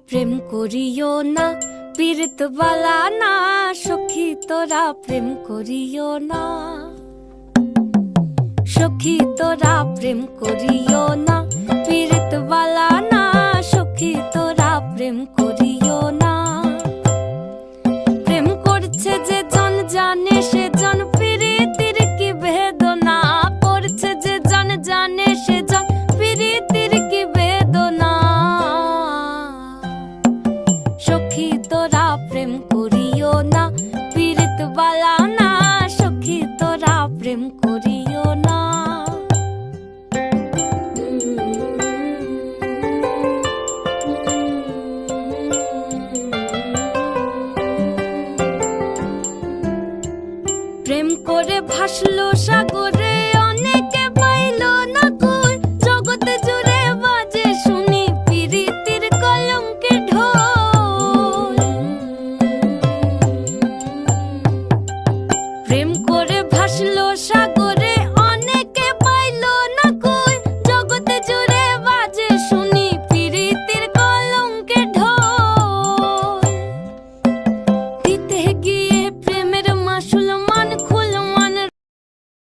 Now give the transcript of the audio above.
প্রেম করিও না, পীড়িত বালা না। সখী তোরা প্রেম করিও না, সখী তোরা প্রেম করিও না, পীড়িত বালা না। সখী তোরা প্রেম করিও না। প্রেম করছে যে জন জানে সে জন, পীড়িতির কি বেদনা। করছে যে জন জানে সে জন, পীড়িতির কি বেদনা। সখী তোরা প্রেম করিও না, পীড়িত বালা না। সখী তোরা প্রেম করিও না। প্রেম করে ভাসলো